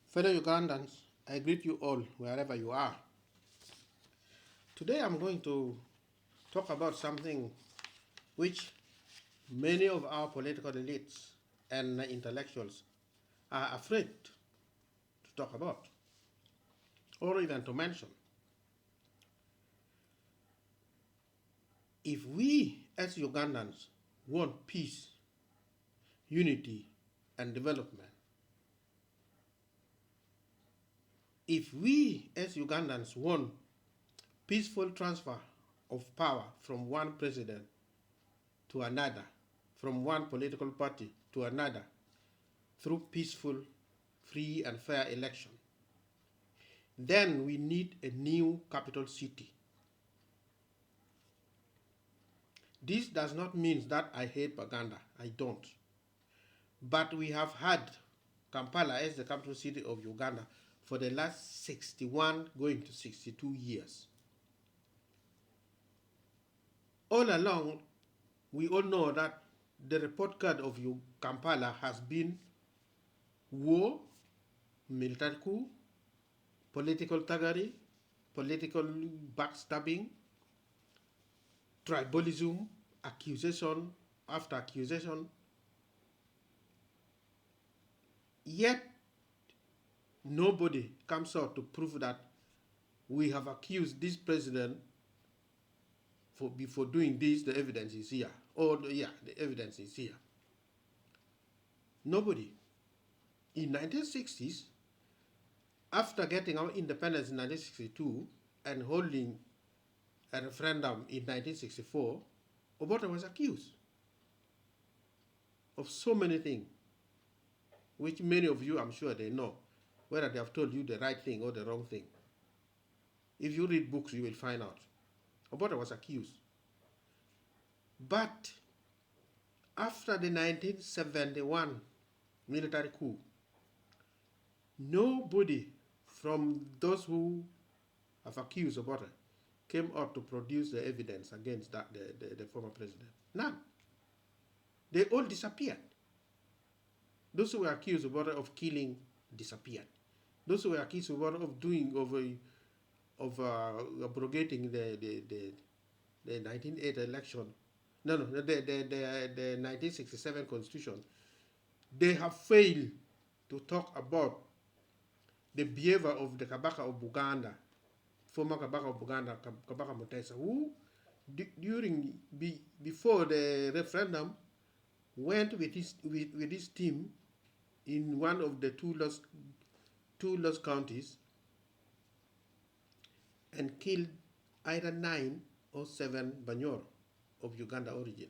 Fellow Ugandans, I greet you all wherever you are. Today I'm going to talk about something which many of our political elites and intellectuals are afraid to talk about or even to mention. If we as Ugandans want peace, unity, and development, if we as Ugandans want peaceful transfer of power from one president to another, from one political party to another, through peaceful, free, and fair election, then we need a new capital city. This does not mean that I hate Uganda. I don't. But we have had Kampala as the capital city of Uganda for the last 61 going to 62 years. All along, we all know that the report card of Kampala has been war, military coup, political thuggery, political backstabbing, tribalism, accusation after accusation. Yet, nobody comes out to prove that we have accused this president for doing this, the evidence is here. The evidence is here. Nobody. In 1960s, after getting our independence in 1962 and holding a referendum in 1964, Obote was accused of so many things, which many of you, I'm sure they know, whether they have told you the right thing or the wrong thing. If you read books, you will find out. Obote was accused. But after the 1971 military coup, nobody from those who have accused Obote came out to produce the evidence against the former president. None. They all disappeared. Those who were accused of killing disappeared. Those who were accused of abrogating the 1980 election, the 1967 constitution, they have failed to talk about the behavior of the Kabaka of Uganda, former Kabaka of Uganda, Kabaka Mutesa, who before the referendum went with his team in one of the two lost counties and killed either 9 or 7 Banyoro of Uganda origin.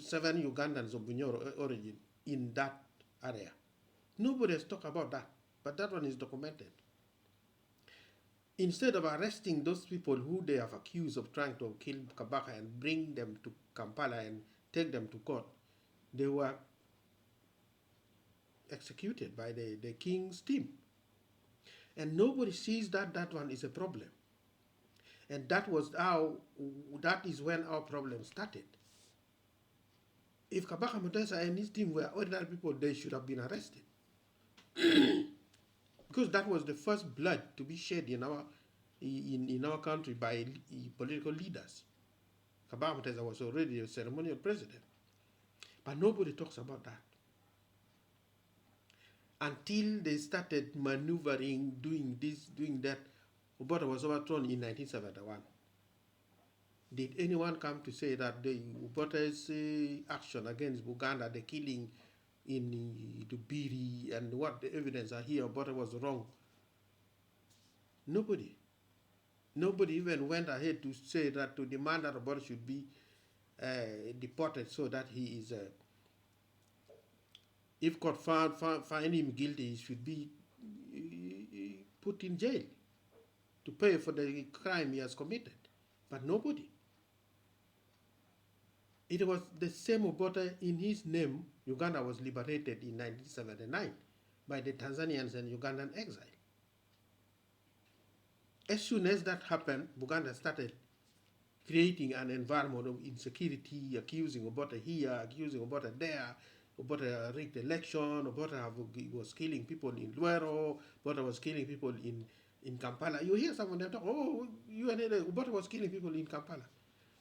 7 Ugandans of Bunyoro origin in that area. Nobody has talked about that, but that one is documented. Instead of arresting those people who they have accused of trying to kill Kabaka and bring them to Kampala and take them to court, they were executed by the king's team. And nobody sees that one is a problem. And that is when our problem started. If Kabaka Mutesa and his team were ordinary people, they should have been arrested. Because that was the first blood to be shed in our country by political leaders. Kabaka Mutesa was already a ceremonial president. But nobody talks about that. Until they started maneuvering, doing this, doing that, Obote was overthrown in 1971. Did anyone come to say that the Obote's action against Uganda, the killing in Dubiri, and what the evidence are here, Obote was wrong? Nobody. Nobody even went ahead to say that, to demand that Obote should be deported so that he is, if court find him guilty, he should be put in jail to pay for the crime he has committed. But nobody. It was the same Obote. In his name, Uganda was liberated in 1979 by the Tanzanians and Ugandan exile. As soon as that happened, Uganda started creating an environment of insecurity, accusing Obote here, accusing Obote there, Obote rigged election, Obote was killing people in Luero, Obote was killing people in Kampala. You hear some of them talk, oh, UNLA, Obote was killing people in Kampala.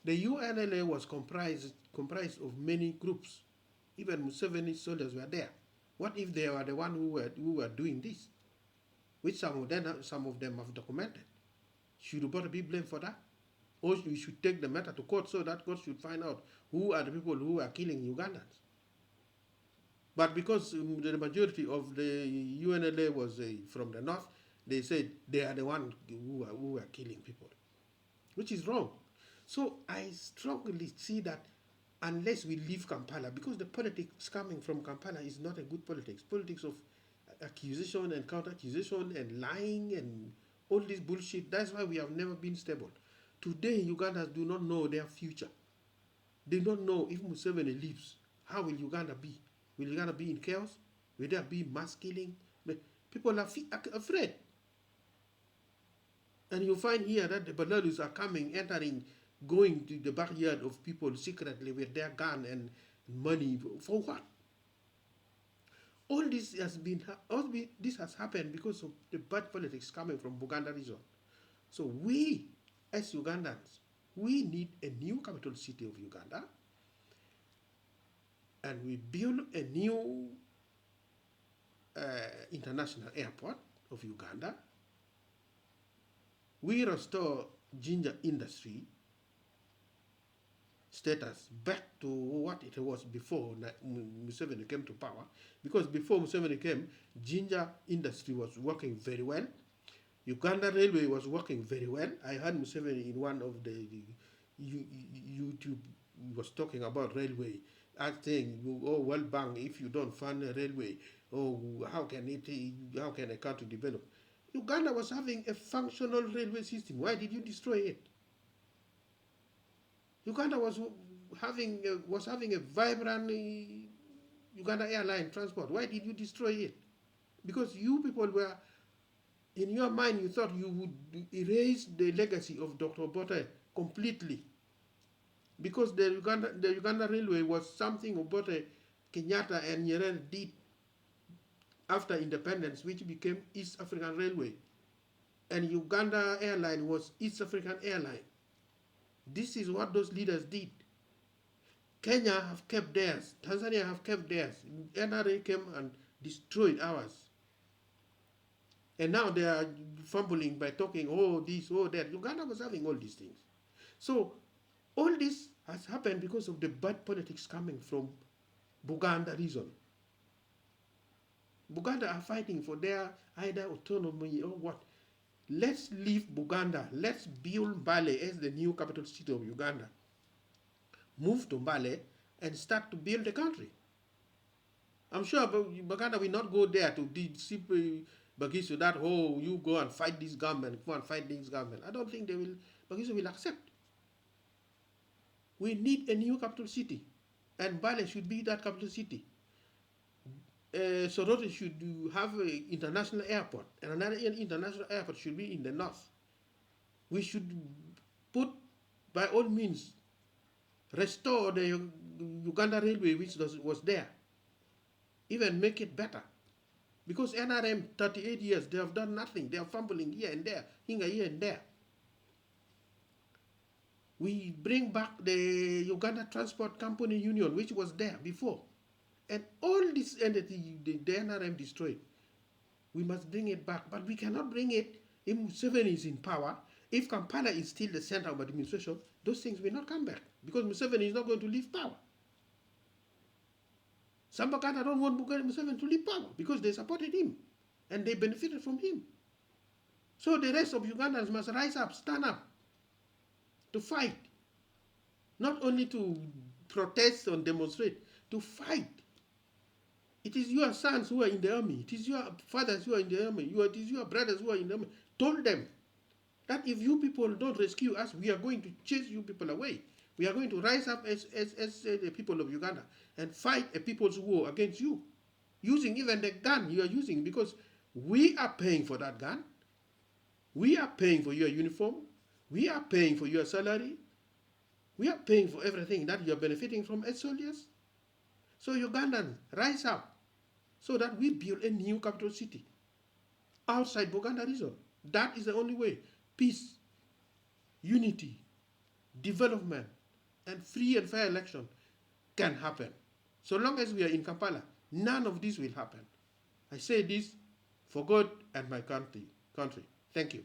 The UNLA was comprised of many groups. Even Museveni soldiers were there. What if they were the one who were doing this? Which some of them have documented. Should Obote be blamed for that? Or we should take the matter to court so that court should find out who are the people who are killing Ugandans. But because the majority of the UNLA was from the north, they said they are the ones who are killing people, which is wrong. So I strongly see that unless we leave Kampala, because the politics coming from Kampala is not a good politics. Politics of accusation and counter-accusation and lying and all this bullshit. That's why we have never been stable. Today, Ugandans do not know their future. They don't know if Museveni leaves, how will Uganda be? Will Uganda be in chaos? Will there be mass killing? People are afraid. And you find here that the Belarusians are coming, entering, going to the backyard of people secretly with their gun and money. For what? All this has happened because of the bad politics coming from Buganda region. So we, as Ugandans, we need a new capital city of Uganda, and we build a new international airport of Uganda. We restore ginger industry status back to what it was before Museveni came to power, because before Museveni came, ginger industry was working very well. Uganda Railway was working very well. I heard Museveni in one of the YouTube was talking about railway, saying, oh, well, bang, if you don't fund a railway, oh, how can a country develop? Uganda was having a functional railway system. Why did you destroy it? Uganda was having a vibrant Uganda airline transport. Why did you destroy it? Because you people were, in your mind, you thought you would erase the legacy of Dr. Obote completely. Because the Uganda Railway was something Obote, Kenyatta, and Nyerere did after independence, which became East African Railway. And Uganda Airline was East African Airline. This is what those leaders did. Kenya have kept theirs. Tanzania have kept theirs. NRA came and destroyed ours. And now they are fumbling by talking, oh, this, oh, that. Uganda was having all these things. So all this has happened because of the bad politics coming from Buganda region. Buganda are fighting for their either autonomy or what. Let's leave Buganda. Let's build Mbale as the new capital city of Uganda. Move to Mbale and start to build the country. I'm sure Buganda will not go there to see Bagisu that, oh, you go and fight this government, go and fight this government. I don't think Bagisu will accept. We need a new capital city, and Mbale should be that capital city. Soroti should have an international airport, and another international airport should be in the north. We should put, by all means, restore the Uganda Railway, which was there, even make it better. Because NRM, 38 years, they have done nothing. They are fumbling here and there, here and there. We bring back the Uganda Transport Company Union, which was there before. And all this entity, the NRM destroyed. We must bring it back. But we cannot bring it if Museveni is in power. If Kampala is still the center of administration, those things will not come back. Because Museveni is not going to leave power. Some Baganda don't want Museveni to leave power because they supported him. And they benefited from him. So the rest of Ugandans must rise up, stand up, to fight. Not only to protest and demonstrate, to fight. It is your sons who are in the army. It is your fathers who are in the army. It is your brothers who are in the army. Told them that if you people don't rescue us, we are going to chase you people away. We are going to rise up as the people of Uganda and fight a people's war against you, using even the gun you are using, because we are paying for that gun. We are paying for your uniform. We are paying for your salary. We are paying for everything that you are benefiting from as soldiers. So Ugandans, rise up so that we build a new capital city outside Buganda region. That is the only way peace, unity, development, and free and fair election can happen. So long as we are in Kampala, none of this will happen. I say this for God and my country. Thank you.